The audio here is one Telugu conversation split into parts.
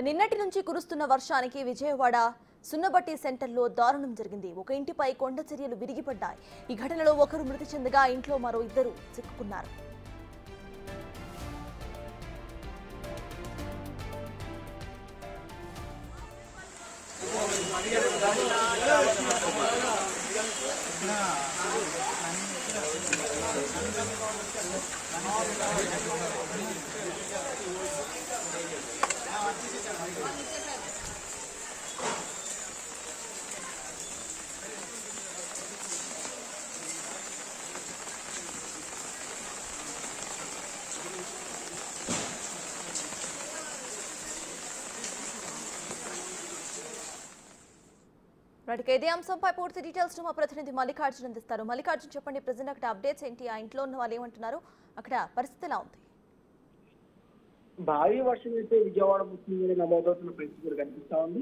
నిన్నటి నుంచి కురుస్తున్న వర్షానికి విజయవాడ సున్నబట్టి సెంటర్లో దారుణం జరిగింది. ఒక ఇంటిపై కొండ చర్యలు విరిగిపడ్డాయి. ఈ ఘటనలో ఒకరు మృతి చెందగా ఇంట్లో మరో ఇద్దరు చిక్కుకున్నారు. ఇదే అంశంపై పూర్తి డీటెయిల్స్ మా ప్రతినిధి మల్లికార్జున్ అందిస్తారు. మల్లికార్జున్, చెప్పండి, ప్రెజెంట్ అక్కడ అప్డేట్స్ ఏంటి? ఆ ఇంట్లో ఉన్న వాళ్ళు ఏమంటున్నారు? అక్కడ పరిస్థితి ఎలా ఉంది? భారీ వర్షం అయితే విజయవాడ ముఖ్యంగా నమోదవుతున్న పరిస్థితులు కనిపిస్తా ఉంది.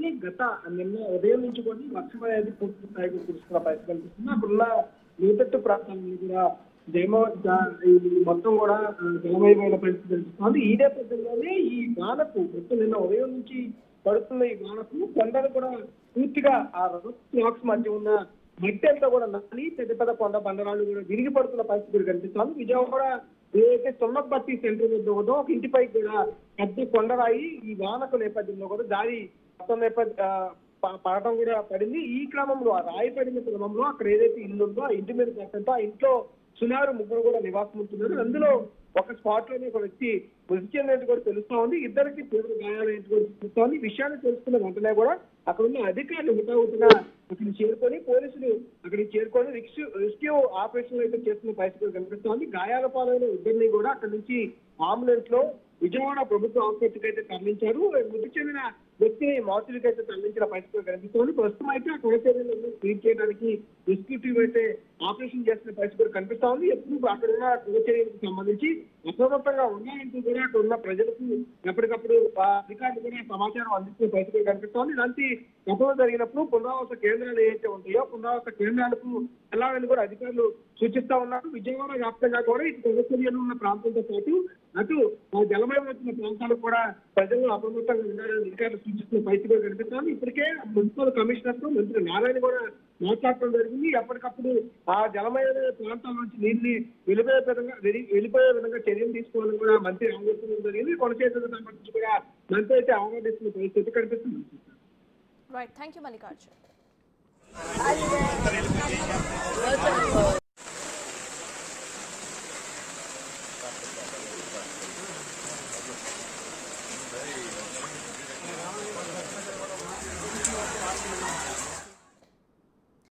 నిన్న ఉదయం నుంచి కూడా వర్షం అనేది పూర్తి స్థాయిలో కురుస్తున్న పరిస్థితి కనిపిస్తుంది. అప్పుడున్న లోతట్టు ప్రాంతాలను కూడా మొత్తం కూడా జలమయమైన పరిస్థితి కనిపిస్తుంది. ఈ నేపథ్యంలోనే ఈ వానకు మొత్తం నిన్న ఉదయం నుంచి పడుతున్న ఈ వానకు కొండలు కూడా పూర్తిగా ఆ బ్లాక్స్ మధ్య ఉన్న మట్టి అంతా కూడా నల్లి పెద్ద పెద్ద కొండ బండరాళ్ళు కూడా విరిగి పడుతున్న పరిస్థితులు కనిపిస్తుంది. విజయవాడ ఏదైతే సున్నబట్టి సెంటర్ వద్ద ఉందో ఒక ఇంటిపై కూడా పెద్ద కొండరాయి ఈ వానకు నేపథ్యంలో కూడా దారి మొత్తం పడటం కూడా పడింది. ఈ క్రమంలో ఆ రాయి పడిన క్రమంలో అక్కడ ఏదైతే ఇల్లు ఉందో ఆ ఇంటి మీద పడటంతో ఆ ఇంట్లో సుమారు ముగ్గురు కూడా నివాసం ఉంటున్నారు. అందులో ఒక స్పాట్ లోనే ఒక వ్యక్తి మృతి చెందినట్టు కూడా తెలుస్తా ఉంది. ఇద్దరికి తీవ్ర గాయాలైనట్టు కూడా తెలుస్తా ఉంది. ఈ విషయాన్ని తెలుసుకున్న వెంటనే కూడా అక్కడ ఉన్న అధికారులు హుటాహుటిగా అక్కడికి చేరుకొని పోలీసులు అక్కడికి చేరుకొని రెస్క్యూ ఆపరేషన్ అయితే చేస్తున్న పరిస్థితి కనిపిస్తోంది. గాయాల పాలైన ఇద్దరిని కూడా అక్కడి నుంచి అంబులెన్స్ లో విజయవాడ ప్రభుత్వ ఆసుపత్రికి అయితే తరలించారు. మృతి చెందిన వ్యక్తిని మార్చులకు అయితే తరలించిన పరిస్థితి కనిపిస్తోంది. ప్రస్తుతం అయితే ఆ కొనసాగులను క్లీన్ చేయడానికి రెస్క్యూ టీం అయితే ఆపరేషన్ చేస్తున్న పరిస్థితి కనిపిస్తా ఉంది. ఎప్పుడు అక్కడ ఉన్న కొనసాగులకు సంబంధించి అప్రమత్తంగా ఉన్నాయంటూ కూడా అక్కడ ఉన్న ప్రజలకు ఎప్పటికప్పుడు అధికారులు కూడా సమాచారం అందిస్తున్న పరిస్థితి కనిపిస్తోంది. ఇలాంటి గతంలో జరిగినప్పుడు పునరావాస కేంద్రాలు ఏవైతే ఉంటాయో పునరావాస కేంద్రాలకు వెళ్ళాలని కూడా అధికారులు సూచిస్తా ఉన్నారు. విజయవాడ వ్యాప్తంగా కూడా ఇటు కొనసాగులు ఉన్న ప్రాంతంతో పాటు అటు జలమయం వచ్చిన ప్రాంతాలకు కూడా ప్రజలు అప్రమత్తంగా ఉండాలని అధికారులు సూచిస్తున్న పరిస్థితి కనిపిస్తోంది. ఇప్పటికే మున్సిపల్ కమిషనర్ తో మంత్రి నారాయణ కూడా మాట్లాడటం జరిగింది. ఎప్పటికప్పుడు ఆ జలమయ ప్రాంతాల నుంచి నీటిని వెళ్ళిపోయే విధంగా చర్యలు తీసుకోవాలని కూడా మంత్రి ఆలోచన జరిగింది. కొనసాగులకు సంబంధించి కూడా మంత్రి అయితే ఆమోదిస్తున్న పరిస్థితి కనిపిస్తుంది. Right, thank you, Mallikarjun.